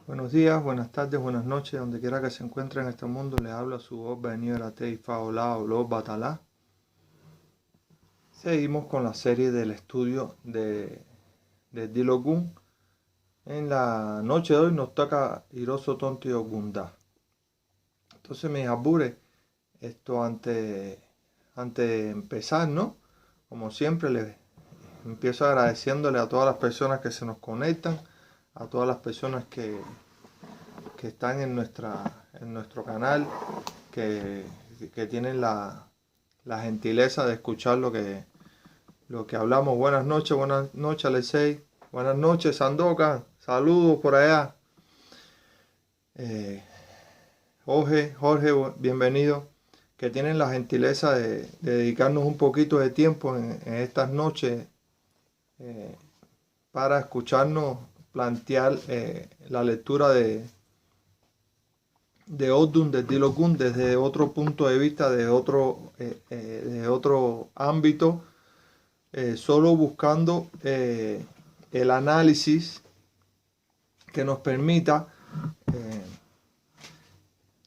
Buenos días, buenas tardes, buenas noches, donde quiera que se encuentre en este mundo, le habla su voz Beniel Teifa Olá Olo Batalá. Seguimos con la serie del estudio de Dilogun. En la noche de hoy nos toca Hiroso Tonti Ogunda. Entonces, mis abures, antes de empezar, ¿no? Como siempre, les empiezo agradeciéndole a todas las personas que se nos conectan, a todas las personas que están en nuestro canal, que tienen la gentileza de escuchar lo que hablamos. Buenas noches Alexei, buenas noches Sandokan, saludos por allá. Jorge, bienvenido, que tienen la gentileza de dedicarnos un poquito de tiempo en estas noches para escucharnos plantear la lectura de Odun, de Dilogun, desde otro punto de vista, de otro ámbito, solo buscando el análisis que nos permita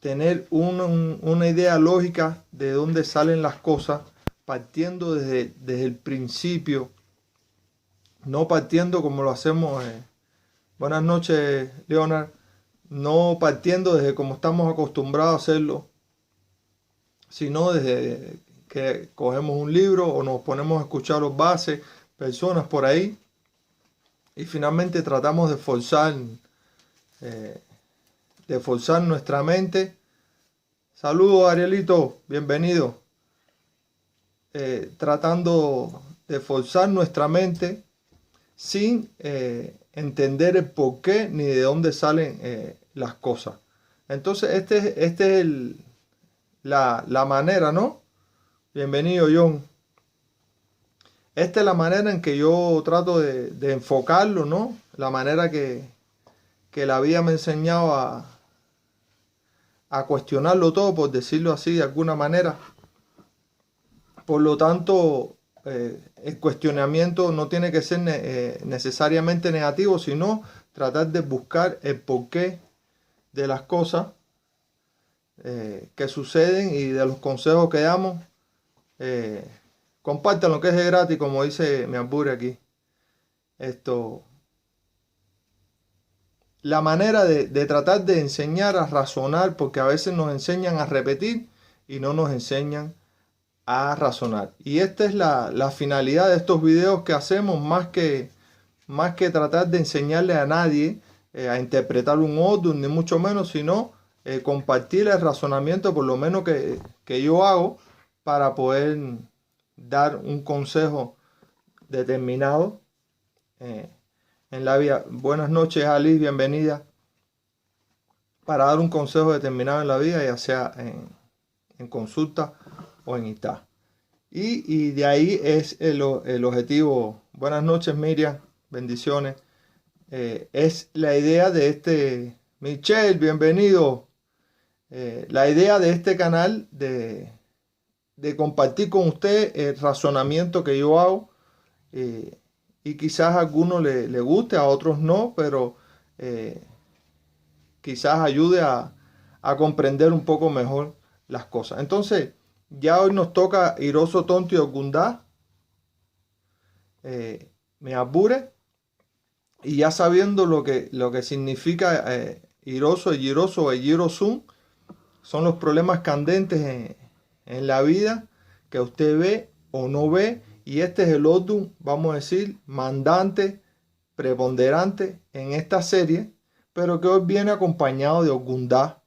tener una idea lógica de dónde salen las cosas, partiendo desde el principio, no partiendo como lo hacemos. Buenas noches, Leonard. No partiendo desde como estamos acostumbrados a hacerlo, sino desde que cogemos un libro o nos ponemos a escuchar los bases, personas por ahí, y finalmente tratamos de forzar nuestra mente. Saludos, Arielito, bienvenido. Tratando de forzar nuestra mente sin entender el porqué ni de dónde salen las cosas. Entonces, este es la manera, ¿no? Bienvenido, John. Esta es la manera en que yo trato de enfocarlo, ¿no? La manera que la vida me ha enseñado a cuestionarlo todo, por decirlo así, de alguna manera. Por lo tanto, el cuestionamiento no tiene que ser necesariamente negativo, sino tratar de buscar el porqué de las cosas que suceden y de los consejos que damos. Compartan lo que es de gratis, como dice mi albure aquí. La manera de tratar de enseñar a razonar, porque a veces nos enseñan a repetir y no nos enseñan a razonar. Y esta es la finalidad de estos videos que hacemos, más que tratar de enseñarle a nadie a interpretar un Odun, ni mucho menos, sino compartir el razonamiento, por lo menos que yo hago, para poder dar un consejo determinado en la vida. Buenas noches, Alice, bienvenida. Para dar un consejo determinado en la vida, ya sea en consulta o en ITA. Y de ahí es el objetivo. Buenas noches, Miriam, bendiciones. Es la idea de Michelle, bienvenido. La idea de este canal de compartir con usted el razonamiento que yo hago, y quizás a algunos le guste, a otros no, pero quizás ayude a comprender un poco mejor las cosas. Entonces, ya hoy nos toca Hiroso Tonti Ogunda, me apure, y ya sabiendo lo que significa Hiroso, Giroso y Girosun, son los problemas candentes en la vida que usted ve o no ve, y este es el Odun, vamos a decir, mandante, preponderante en esta serie, pero que hoy viene acompañado de Ogunda.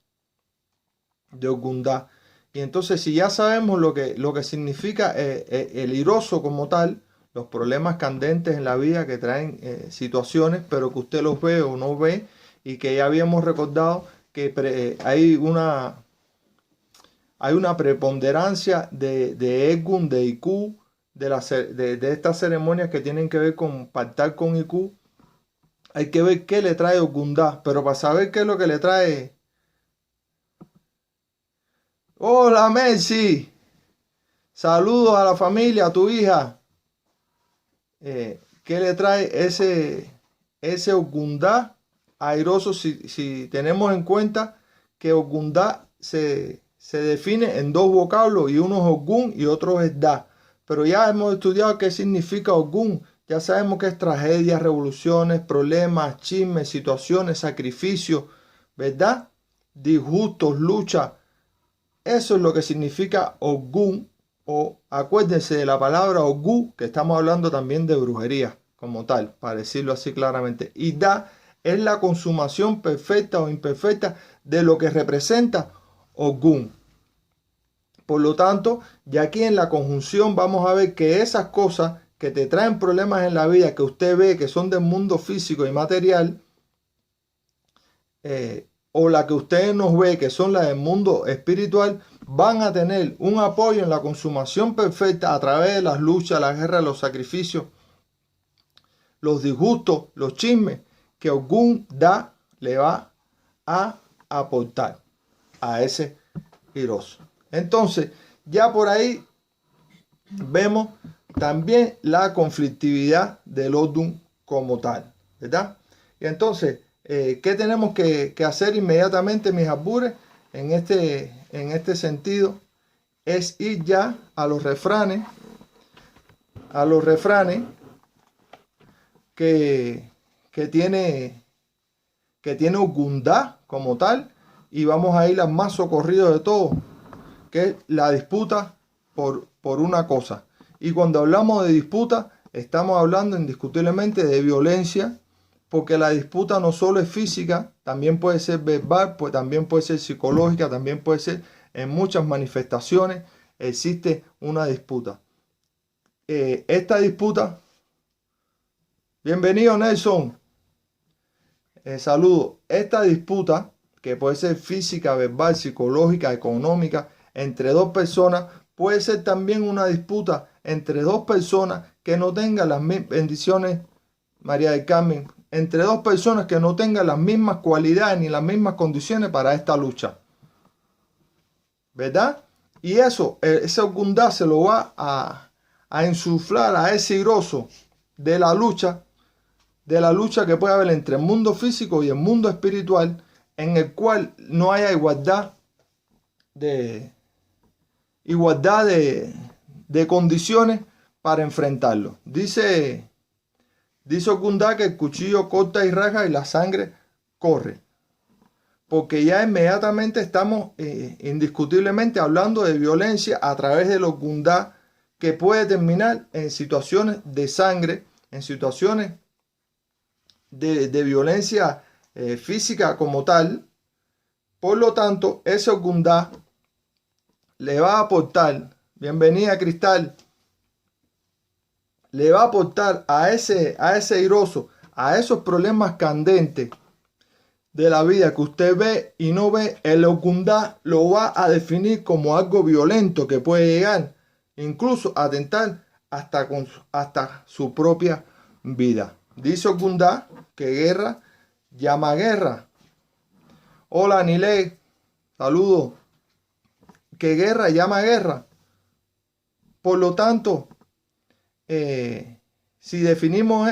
Y entonces, si ya sabemos lo que significa el Hiroso como tal, los problemas candentes en la vida que traen situaciones, pero que usted los ve o no ve, y que ya habíamos recordado que hay una preponderancia de Egun, de Iku, de estas ceremonias que tienen que ver con pactar con Iku. Hay que ver qué le trae Ogunda, pero para saber qué es lo que le trae. Hola, Messi, saludos a la familia, a tu hija. ¿Qué le trae ese Ogunda airoso si tenemos en cuenta que Ogundá se define en dos vocablos, y uno es Ogún y otro es Da. Pero ya hemos estudiado qué significa Ogún. Ya sabemos que es tragedia, revoluciones, problemas, chismes, situaciones, sacrificios, ¿verdad? Disgustos, lucha. Eso es lo que significa Ogún. O acuérdense de la palabra Ogú, que estamos hablando también de brujería como tal, para decirlo así claramente. Y Da es la consumación perfecta o imperfecta de lo que representa Ogún. Por lo tanto, ya aquí en la conjunción vamos a ver que esas cosas que te traen problemas en la vida, que usted ve que son del mundo físico y material, o la que usted nos ve que son las del mundo espiritual, van a tener un apoyo en la consumación perfecta a través de las luchas, las guerras, los sacrificios, los disgustos, los chismes que Ogún Da le va a aportar a ese airoso. Entonces, ya por ahí vemos también la conflictividad del Odum como tal, ¿verdad? Y entonces, ¿qué tenemos que hacer inmediatamente, mis albures, en este sentido? Es ir ya a los refranes que tiene Ogundá como tal, y vamos a ir al más socorrido de todo, que es la disputa por una cosa. Y cuando hablamos de disputa, estamos hablando indiscutiblemente de violencia, porque la disputa no solo es física, también puede ser verbal, pues también puede ser psicológica, también puede ser en muchas manifestaciones existe una disputa. Esta disputa, bienvenido Nelson, saludo. Esta disputa, que puede ser física, verbal, psicológica, económica, entre dos personas, puede ser también una disputa entre dos personas que no tengan las mismas bendiciones, María del Carmen, entre dos personas que no tengan las mismas cualidades ni las mismas condiciones para esta lucha, ¿verdad? Y eso, ese Ogundá se lo va a insuflar a ese airoso de la lucha que puede haber entre el mundo físico y el mundo espiritual, en el cual no haya igualdad de condiciones para enfrentarlo. Dice Ogundá que el cuchillo corta y raja y la sangre corre, porque ya inmediatamente estamos indiscutiblemente hablando de violencia a través de Ogundá, que puede terminar en situaciones de sangre, en situaciones de violencia física como tal. Por lo tanto, ese Ogundá le va a aportar, bienvenida Cristal, le va a aportar a ese airoso, a esos problemas candentes de la vida que usted ve y no ve. El Ogundá lo va a definir como algo violento que puede llegar incluso a atentar hasta su propia vida. Dice Ogundá que guerra llama guerra. Hola Nile, saludo. Que guerra llama guerra. Por lo tanto, si definimos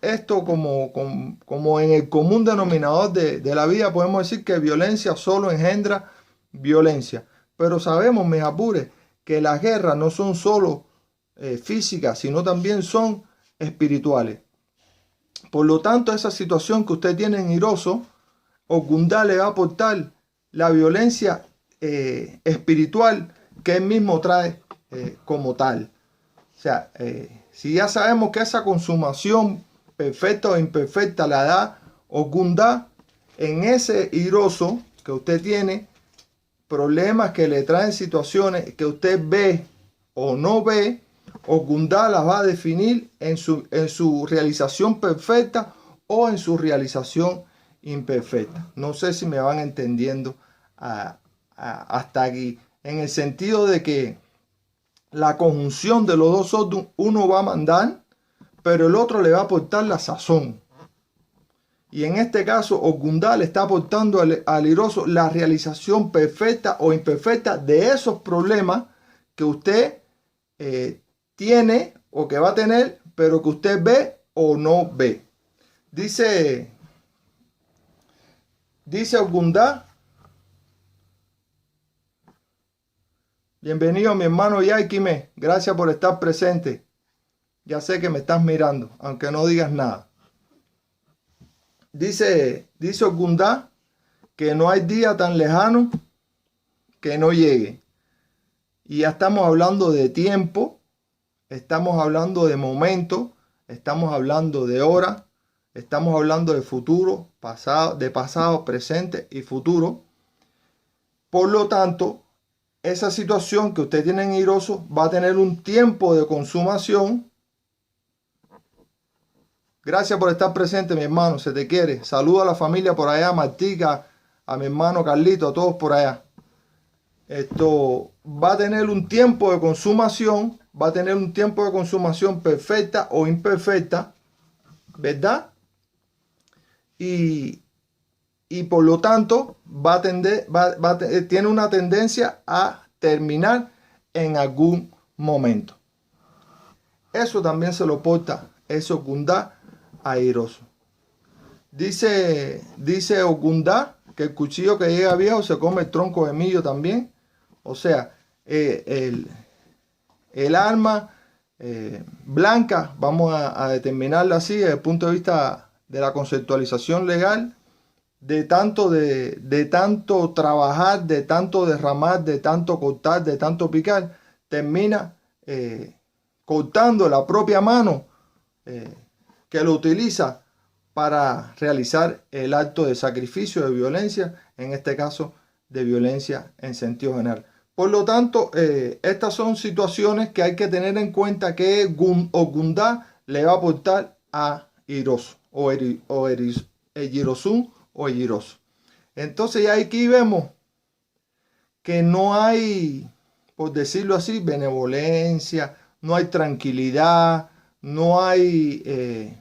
esto como en el común denominador de la vida, podemos decir que violencia solo engendra violencia. Pero sabemos, mis apures, que las guerras no son solo físicas, sino también son espirituales. Por lo tanto, esa situación que usted tiene en Airoso, Ogundá le va a aportar la violencia espiritual que él mismo trae como tal. O sea, si ya sabemos que esa consumación perfecta o imperfecta la da Ogundá, en ese airoso que usted tiene, problemas que le traen situaciones que usted ve o no ve, Ogundá las va a definir en su realización perfecta o en su realización imperfecta. No sé si me van entendiendo hasta aquí, en el sentido de que la conjunción de los dos Odum, uno va a mandar, pero el otro le va a aportar la sazón. Y en este caso, Ogundá le está aportando al airoso la realización perfecta o imperfecta de esos problemas que usted tiene o que va a tener, pero que usted ve o no ve. Dice Dice Ogundá. Bienvenido mi hermano Yaikime. Gracias por estar presente. Ya sé que me estás mirando, aunque no digas nada. Dice Ogundá que no hay día tan lejano que no llegue. Y ya estamos hablando de tiempo, estamos hablando de momento, estamos hablando de hora, estamos hablando de futuro, pasado, presente y futuro. Por lo tanto, esa situación que usted tiene en Iroso va a tener un tiempo de consumación. Gracias por estar presente, mi hermano, se te quiere. Saludo a la familia por allá, Martica, a mi hermano Carlito, a todos por allá. Esto va a tener un tiempo de consumación, perfecta o imperfecta, ¿verdad? Y por lo tanto tiene una tendencia a terminar en algún momento. Eso también se lo porta eso Ogundá a Iroso. Dice Ogundá que el cuchillo que llega viejo se come el tronco de millo también. O sea, el arma blanca, vamos a determinarla así desde el punto de vista de la conceptualización legal, de tanto trabajar, de tanto derramar, de tanto cortar, de tanto picar, termina cortando la propia mano que lo utiliza para realizar el acto de sacrificio, de violencia, en este caso de violencia en sentido general. Por lo tanto, estas son situaciones que hay que tener en cuenta que Ogundá le va a aportar a Iroso o Ejirosun o Ejiroso. Entonces ya aquí vemos que no hay, por decirlo así, benevolencia, no hay tranquilidad, no hay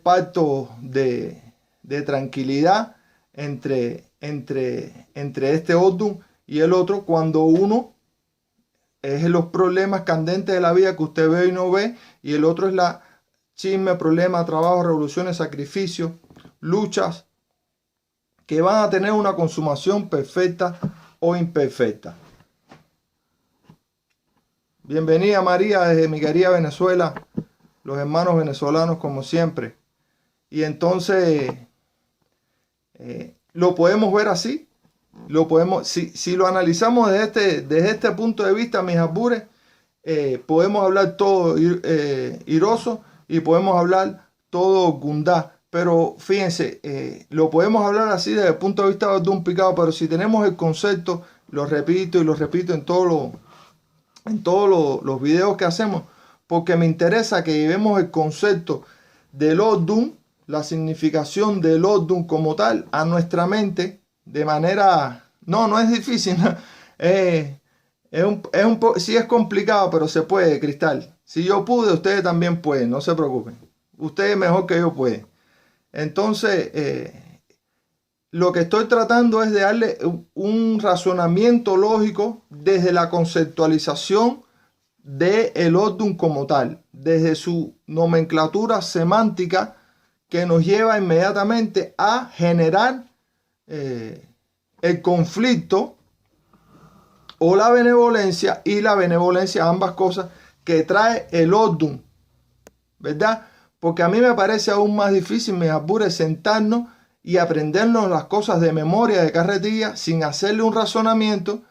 pacto de tranquilidad entre este Odun y el otro, cuando uno es los problemas candentes de la vida que usted ve y no ve, y el otro es la chisme, problema, trabajo, revoluciones, sacrificios, luchas que van a tener una consumación perfecta o imperfecta. Bienvenida María desde mi querida Venezuela, los hermanos venezolanos como siempre. Y entonces lo podemos ver así. Si lo analizamos desde este punto de vista, mis albures, podemos hablar todo Iroso y podemos hablar todo Ogundá. Pero fíjense, lo podemos hablar así desde el punto de vista de un picado, pero si tenemos el concepto, lo repito y lo repito en todos los videos que hacemos, porque me interesa que llevemos el concepto del Odun, la significación del Odun como tal, a nuestra mente de manera... No es difícil, ¿no? Sí es complicado, pero se puede, Cristal. Si yo pude, ustedes también pueden, no se preocupen. Ustedes mejor que yo pueden. Entonces, lo que estoy tratando es de darle un razonamiento lógico desde la conceptualización del Odun como tal, desde su nomenclatura semántica que nos lleva inmediatamente a generar el conflicto o la benevolencia, y la benevolencia, ambas cosas que trae el Odun, ¿verdad? Porque a mí me parece aún más difícil, me apure, sentarnos y aprendernos las cosas de memoria, de carretilla, sin hacerle un razonamiento,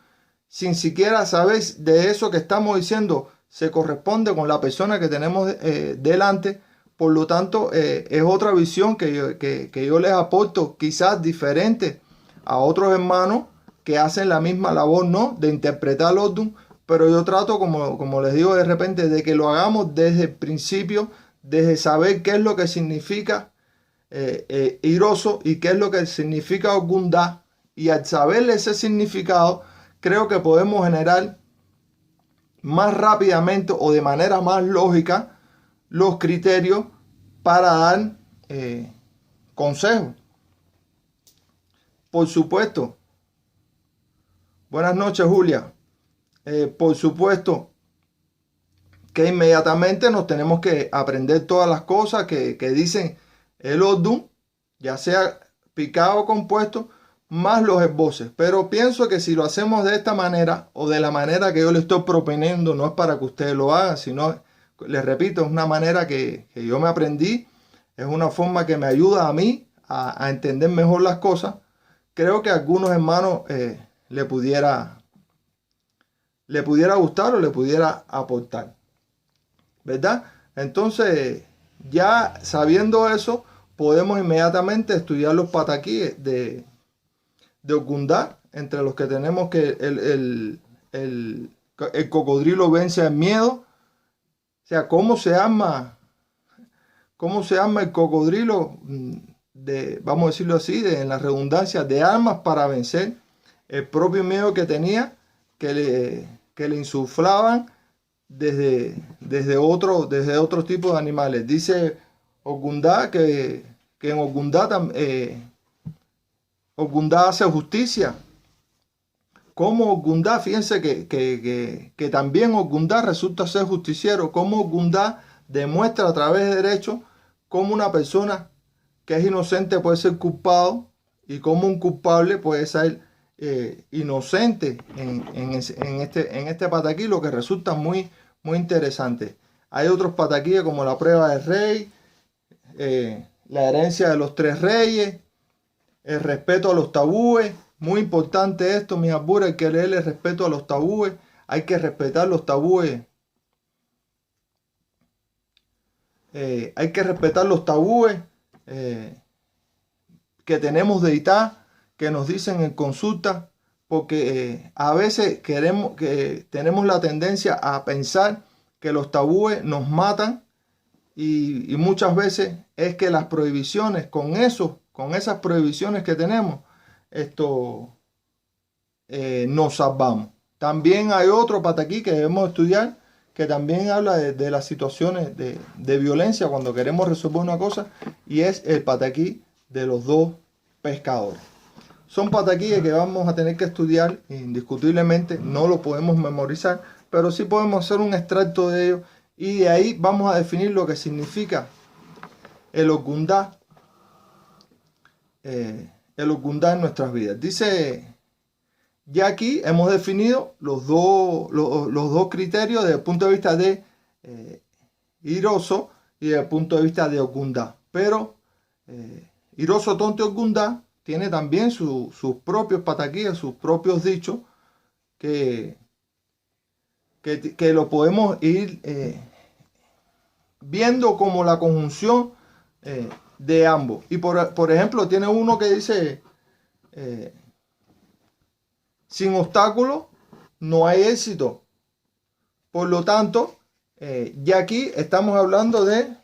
sin siquiera saber de eso que estamos diciendo se corresponde con la persona que tenemos delante. Por lo tanto, es otra visión que yo les aporto, quizás diferente a otros hermanos que hacen la misma labor, ¿no?, de interpretar el Odun, pero yo trato, como les digo de repente, de que lo hagamos desde el principio, desde saber qué es lo que significa Iroso y qué es lo que significa Ogundá, y al saber ese significado, creo que podemos generar más rápidamente o de manera más lógica los criterios para dar consejos. Por supuesto. Buenas noches, Julia. Por supuesto que inmediatamente nos tenemos que aprender todas las cosas que dicen el Odun, ya sea picado compuesto, más los esboces. Pero pienso que si lo hacemos de esta manera o de la manera que yo le estoy proponiendo, no es para que ustedes lo hagan, sino, les repito, es una manera que yo me aprendí, es una forma que me ayuda a mí a entender mejor las cosas. Creo que a algunos hermanos le pudiera gustar o le pudiera aportar, ¿verdad? Entonces, ya sabiendo eso, podemos inmediatamente estudiar los pataquíes de Ogundá, entre los que tenemos que el cocodrilo vence el miedo. O sea, ¿cómo se arma el cocodrilo? Vamos a decirlo así, en la redundancia, de armas para vencer el propio miedo que tenía, que le insuflaban desde otro tipo de animales. Dice Ogundá que en Ogundá Ogundá hace justicia. Como Ogundá, fíjense que también Ogundá resulta ser justiciero. Como Ogundá demuestra a través de derechos cómo una persona que es inocente puede ser culpado y cómo un culpable puede ser inocente en este pataquí, lo que resulta muy interesante. Hay otros pataquíes como la prueba del rey, la herencia de los tres reyes, el respeto a los tabúes. Muy importante esto, mis abuelos, hay que leer el respeto a los tabúes, hay que respetar los tabúes. Hay que respetar los tabúes que tenemos de Itá, que nos dicen en consulta, porque a veces tenemos la tendencia a pensar que los tabúes nos matan y muchas veces es que las prohibiciones, con esas prohibiciones que tenemos, nos salvamos. También hay otro pataquí que debemos estudiar, que también habla de las situaciones de violencia cuando queremos resolver una cosa, y es el pataquí de los dos pescadores. Son pataquíes que vamos a tener que estudiar indiscutiblemente, no lo podemos memorizar, pero sí podemos hacer un extracto de ellos y de ahí vamos a definir lo que significa el Ogundá, en nuestras vidas. Dice, ya aquí hemos definido los dos criterios desde el punto de vista de Iroso y desde el punto de vista de Ogundá. Pero Iroso Tonte Ogundá tiene también sus propios pataquíes, sus propios dichos, que lo podemos ir viendo como la conjunción de ambos. Y por ejemplo, tiene uno que dice, sin obstáculos no hay éxito. Por lo tanto, ya aquí estamos hablando de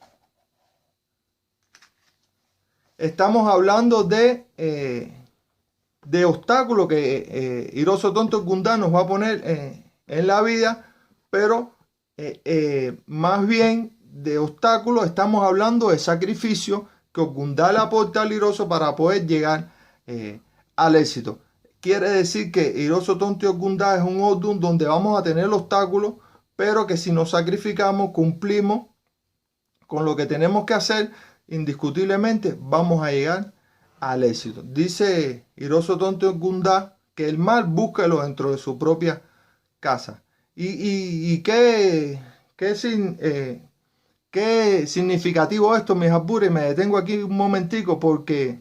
obstáculos que Iroso Tonto Ogundá nos va a poner en la vida, pero más bien de obstáculos estamos hablando de sacrificio que Ogundá le aporta al Iroso para poder llegar al éxito. Quiere decir que Iroso Tonto Ogundá es un Odun donde vamos a tener obstáculos, pero que si nos sacrificamos, cumplimos con lo que tenemos que hacer, indiscutiblemente vamos a llegar al éxito. Dice Iroso Tonto Ogundá que el mal búsquelo dentro de su propia casa. ¿Y qué significativo esto, mis apures? Me detengo aquí un momentico porque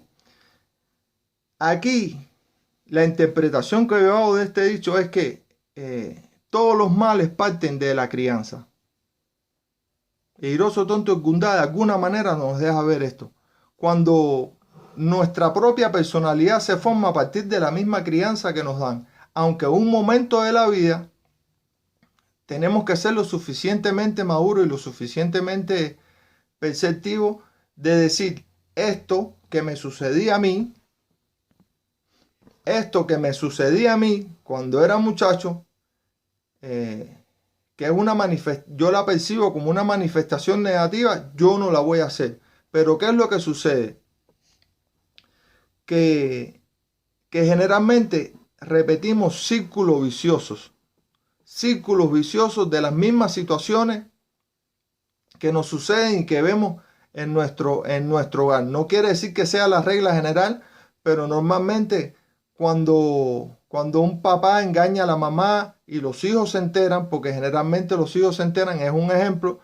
aquí la interpretación que yo hago de este dicho es que todos los males parten de la crianza. Iroso Tonto Ogundá de alguna manera nos deja ver esto. Cuando nuestra propia personalidad se forma a partir de la misma crianza que nos dan, aunque en un momento de la vida tenemos que ser lo suficientemente maduro y lo suficientemente perceptivo de decir, esto que me sucedía a mí cuando era muchacho, que es yo la percibo como una manifestación negativa, yo no la voy a hacer. Pero ¿qué es lo que sucede? Que generalmente repetimos círculos viciosos de las mismas situaciones que nos suceden y que vemos en nuestro hogar. No quiere decir que sea la regla general, pero normalmente cuando un papá engaña a la mamá y los hijos se enteran, porque generalmente los hijos se enteran, es un ejemplo,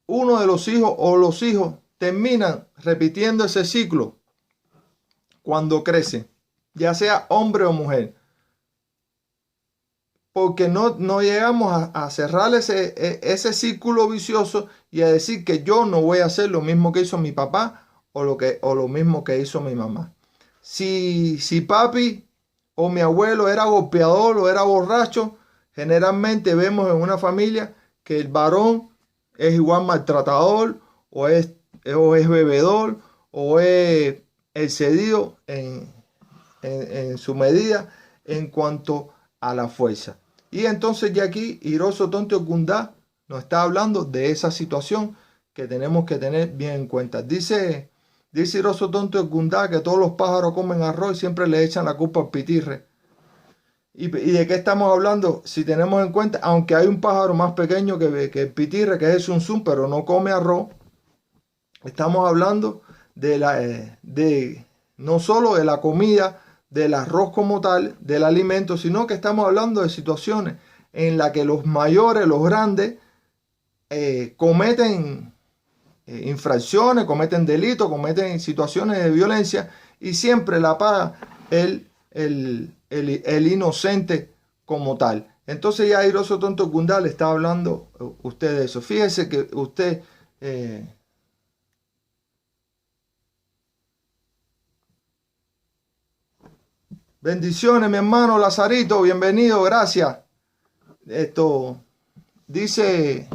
uno de los hijos o los hijos terminan repitiendo ese ciclo cuando crecen, ya sea hombre o mujer, porque no llegamos a cerrar ese círculo vicioso y a decir que yo no voy a hacer lo mismo que hizo mi papá o lo mismo que hizo mi mamá. Si papi o mi abuelo era golpeador o era borracho, generalmente vemos en una familia que el varón es igual maltratador o es bebedor o es excedido en su medida en cuanto a la fuerza. Y entonces ya aquí Iroso Tonte Okundá nos está hablando de esa situación que tenemos que tener bien en cuenta. Dice Iroso Tonte Okundá que todos los pájaros comen arroz y siempre le echan la culpa al pitirre. ¿Y de qué estamos hablando? Si tenemos en cuenta, aunque hay un pájaro más pequeño que el pitirre, que es el zunzún, pero no come arroz, estamos hablando de no solo de la comida, del arroz como tal, del alimento, sino que estamos hablando de situaciones en las que los mayores, los grandes, cometen infracciones, cometen delitos, cometen situaciones de violencia y siempre la paga el inocente como tal. Entonces ya Iroso Tonte Okundá le está hablando usted de eso. Fíjese que usted... bendiciones, mi hermano Lazarito, bienvenido, gracias. Esto dice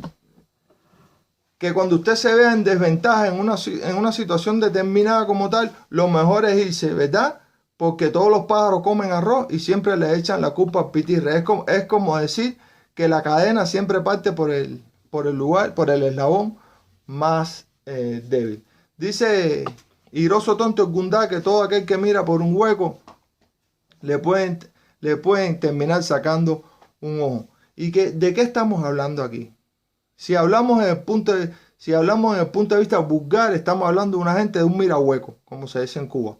que cuando usted se vea en desventaja en una situación determinada como tal, lo mejor es irse, ¿verdad? Porque todos los pájaros comen arroz y siempre le echan la culpa al pitirre. Es como decir que la cadena siempre parte por el eslabón más débil. Dice Iroso Tonte Okundá que todo aquel que mira por un hueco le pueden terminar sacando un ojo. ¿Y de qué estamos hablando aquí? Si hablamos en el punto de vista vulgar, estamos hablando de una gente de un mirahueco, como se dice en Cuba.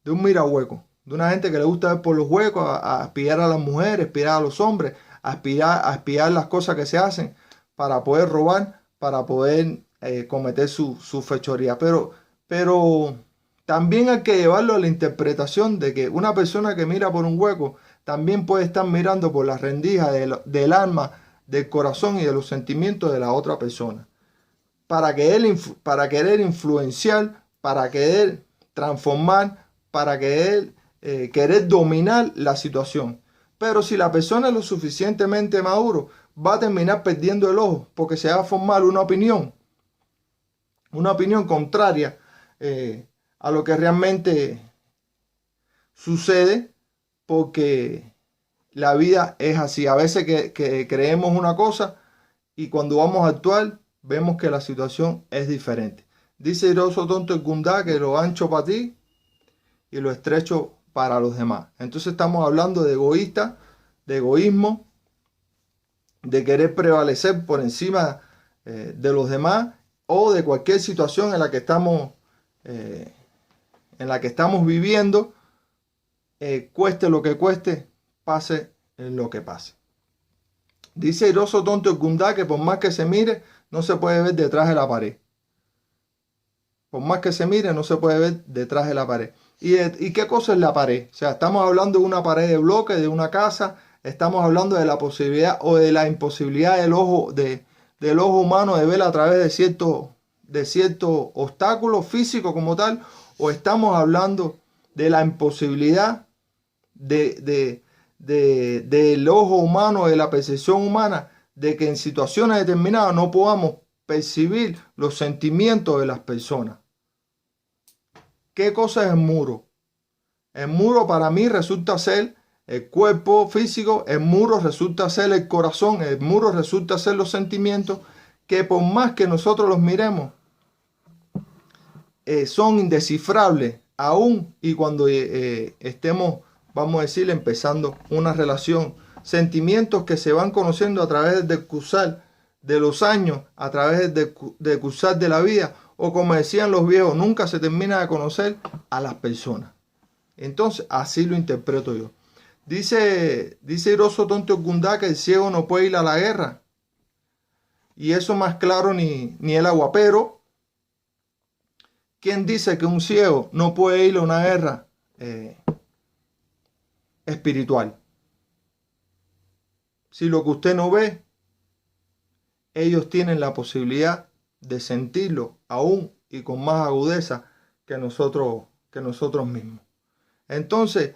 De un mirahueco. De una gente que le gusta ver por los huecos, a espiar a las mujeres, espiar a los hombres, a espiar las cosas que se hacen para poder robar, para poder cometer su fechoría. Pero también hay que llevarlo a la interpretación de que una persona que mira por un hueco también puede estar mirando por las rendijas del alma, del corazón y de los sentimientos de la otra persona. Para querer influenciar, para querer transformar, para querer dominar la situación. Pero si la persona es lo suficientemente maduro, va a terminar perdiendo el ojo porque se va a formar una opinión contraria a lo que realmente sucede, porque la vida es así. A veces que creemos una cosa y cuando vamos a actuar vemos que la situación es diferente. Dice Iroso Tonte Okundá que lo ancho para ti y lo estrecho para los demás. Entonces estamos hablando de egoísta, de egoísmo, de querer prevalecer por encima de los demás o de cualquier situación en la que estamos viviendo, cueste lo que cueste, pase lo que pase. Dice Iroso Tonte Okundá que por más que se mire, no se puede ver detrás de la pared. Por más que se mire, no se puede ver detrás de la pared. ¿Y qué cosa es la pared? O sea, estamos hablando de una pared de bloque, de una casa, estamos hablando de la posibilidad o de la imposibilidad del ojo humano de ver a través de cierto obstáculo físico como tal, o estamos hablando de la imposibilidad del ojo humano, de la percepción humana, de que en situaciones determinadas no podamos percibir los sentimientos de las personas. ¿Qué cosa es el muro? El muro para mí resulta ser el cuerpo físico, el muro resulta ser el corazón, el muro resulta ser los sentimientos que por más que nosotros los miremos, son indescifrables aún y cuando estemos, vamos a decir, empezando una relación. Sentimientos que se van conociendo a través del cursar de los años, a través del cursar de la vida, o como decían los viejos, nunca se termina de conocer a las personas. Entonces, así lo interpreto yo. Dice Hiroso Tonti Okunda que el ciego no puede ir a la guerra. Y eso más claro ni el aguapero. ¿Quién dice que un ciego no puede ir a una guerra espiritual? Si lo que usted no ve, ellos tienen la posibilidad de sentirlo aún y con más agudeza que nosotros mismos. Entonces,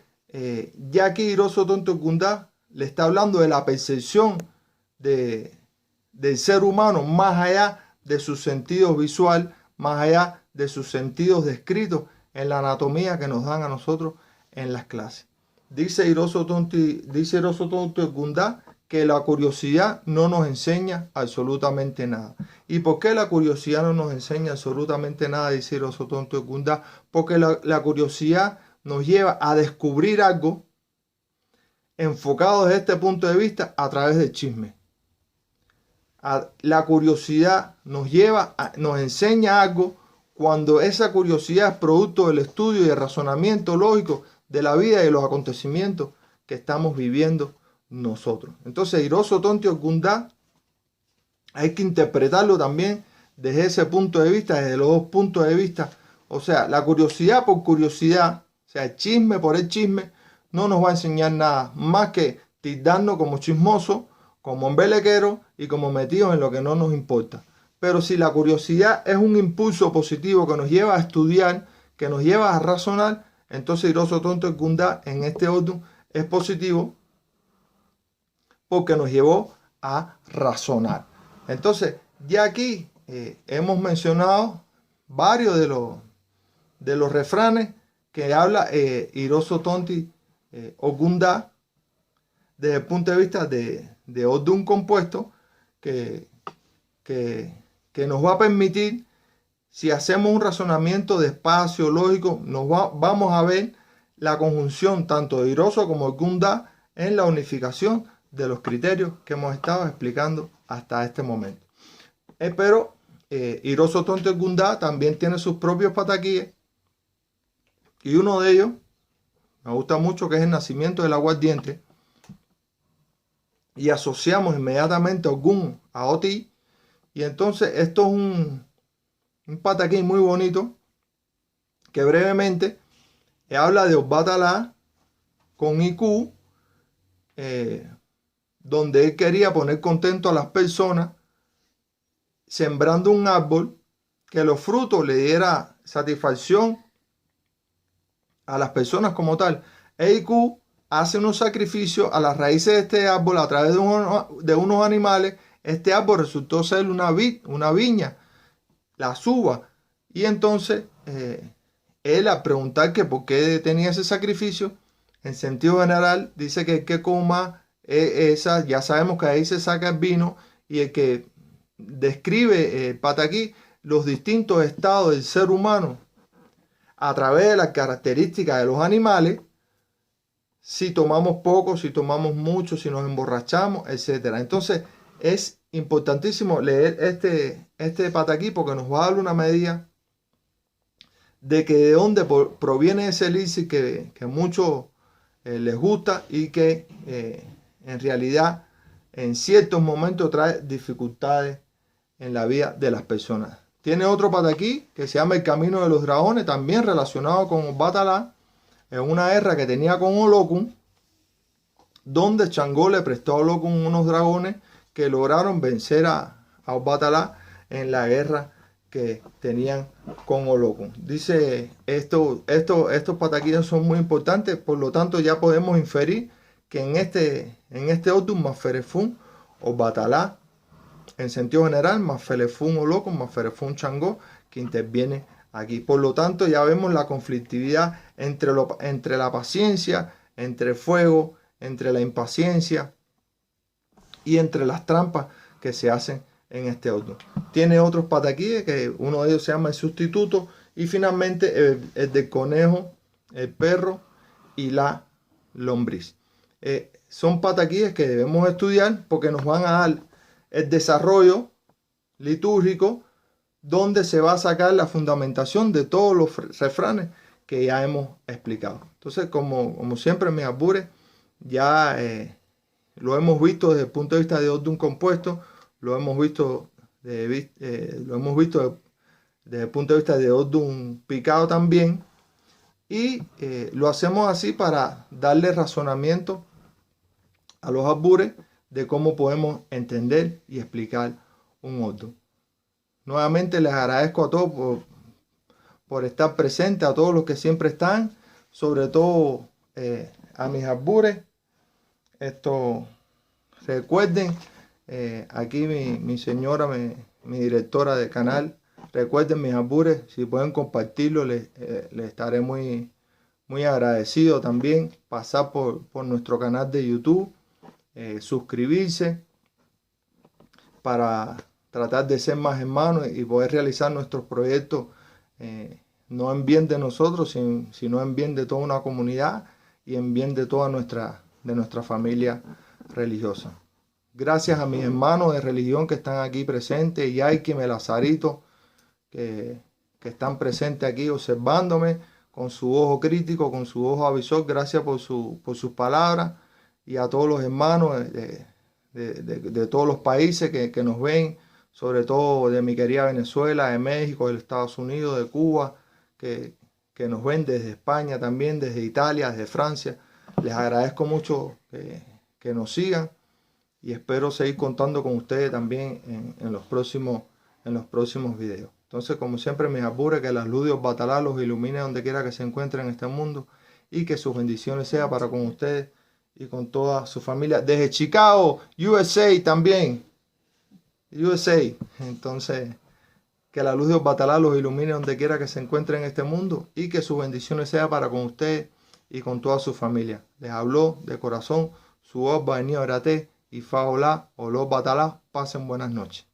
ya aquí Hiroso Tonti Okunda le está hablando de la percepción del ser humano más allá de su sentido visual, más allá de sus sentidos descritos en la anatomía que nos dan a nosotros en las clases. Dice Hiroso Tonti Okunda que la curiosidad no nos enseña absolutamente nada. ¿Y por qué la curiosidad no nos enseña absolutamente nada? Dice Hiroso Tonti Okunda. Porque la curiosidad nos lleva a descubrir algo enfocado desde este punto de vista a través del chisme. La curiosidad nos enseña algo cuando esa curiosidad es producto del estudio y el razonamiento lógico de la vida y de los acontecimientos que estamos viviendo nosotros. Entonces, Hiroso Tonti Okunda hay que interpretarlo también desde ese punto de vista, desde los dos puntos de vista. O sea, la curiosidad por curiosidad, o sea, el chisme por el chisme, no nos va a enseñar nada más que tildarnos como chismosos, como embelequeros y como metidos en lo que no nos importa. Pero si la curiosidad es un impulso positivo que nos lleva a estudiar, que nos lleva a razonar, entonces Hiroso Tonti Okunda en este orden es positivo porque nos llevó a razonar. Entonces, ya aquí hemos mencionado varios de los refranes que habla Hiroso Tonti Okunda desde el punto de vista de orden compuesto que nos va a permitir, si hacemos un razonamiento de espacio lógico, vamos a ver la conjunción tanto de Hiroso como Okunda en la unificación de los criterios que hemos estado explicando hasta este momento. Pero Hiroso Tonti Okunda también tiene sus propios pataquíes y uno de ellos me gusta mucho, que es el nacimiento del aguardiente, y asociamos inmediatamente Ogún a Oti, y entonces esto es un pataquí muy bonito que brevemente habla de Obatalá con Iku, donde él quería poner contento a las personas sembrando un árbol que los frutos le diera satisfacción a las personas como tal. Iku hace unos sacrificios a las raíces de este árbol a través de unos animales. Este árbol resultó ser una viña, las uvas. Y entonces él, al preguntar que por qué tenía ese sacrificio, en sentido general dice que el que coma esa, ya sabemos que ahí se saca el vino, y el que describe pataquí los distintos estados del ser humano a través de las características de los animales, si tomamos poco, si tomamos mucho, si nos emborrachamos, etc. Entonces es importantísimo leer este pataquí porque nos va a dar una medida de que de dónde proviene ese elixir que muchos les gusta y que en realidad en ciertos momentos trae dificultades en la vida de las personas. Tiene otro pataquí que se llama El Camino de los Dragones, también relacionado con Obatalá, en una guerra que tenía con Olokun, donde Changó le prestó a Olokun unos dragones que lograron vencer a Obatalá en la guerra que tenían con Olokun. Dice, estos pataquíes son muy importantes, por lo tanto ya podemos inferir que en este Otum Maferefún Obatalá, en sentido general, Maferefún Olokun, Maferefún Changó, que interviene aquí. Por lo tanto, ya vemos la conflictividad entre la paciencia, entre el fuego, entre la impaciencia y entre las trampas que se hacen en este Otum. Tiene otros pataquíes, que uno de ellos se llama el sustituto, y finalmente el del conejo, el perro y la lombriz. Son pataquíes que debemos estudiar porque nos van a dar el desarrollo litúrgico donde se va a sacar la fundamentación de todos los refranes que ya hemos explicado. Entonces, como siempre, mis albures ya lo hemos visto desde el punto de vista de un compuesto, lo hemos visto desde el punto de vista de un picado también, y lo hacemos así para darle razonamiento a los albures de cómo podemos entender y explicar un otro. Nuevamente les agradezco a todos por estar presentes, a todos los que siempre están, sobre todo a mis albures. Recuerden, aquí mi señora, mi directora de canal, recuerden mis albures, si pueden compartirlo, les estaré muy agradecido también. Pasar por nuestro canal de YouTube, suscribirse para tratar de ser más hermanos y poder realizar nuestros proyectos no en bien de nosotros, sino en bien de toda una comunidad y en bien de toda nuestra familia religiosa. Gracias a mis hermanos de religión que están aquí presentes, y Yaiki, Melazarito, que están presentes aquí observándome con su ojo crítico, con su ojo avisor. Gracias por sus palabras, y a todos los hermanos de todos los países que nos ven, sobre todo de mi querida Venezuela, de México, de Estados Unidos, de Cuba, que nos ven desde España también, desde Italia, desde Francia. Les agradezco mucho que nos sigan, y espero seguir contando con ustedes también en los próximos videos. Entonces, como siempre, mis albures, que la luz de Batalá los ilumine donde quiera que se encuentren en este mundo, y que sus bendiciones sean para con ustedes y con toda su familia. Desde Chicago, USA también. USA. Entonces, que la luz de Batalá los ilumine donde quiera que se encuentren en este mundo, y que sus bendiciones sean para con ustedes y con toda su familia. Les habló de corazón su voz Baenio Orate y Faolá o los Batalá. Pasen buenas noches.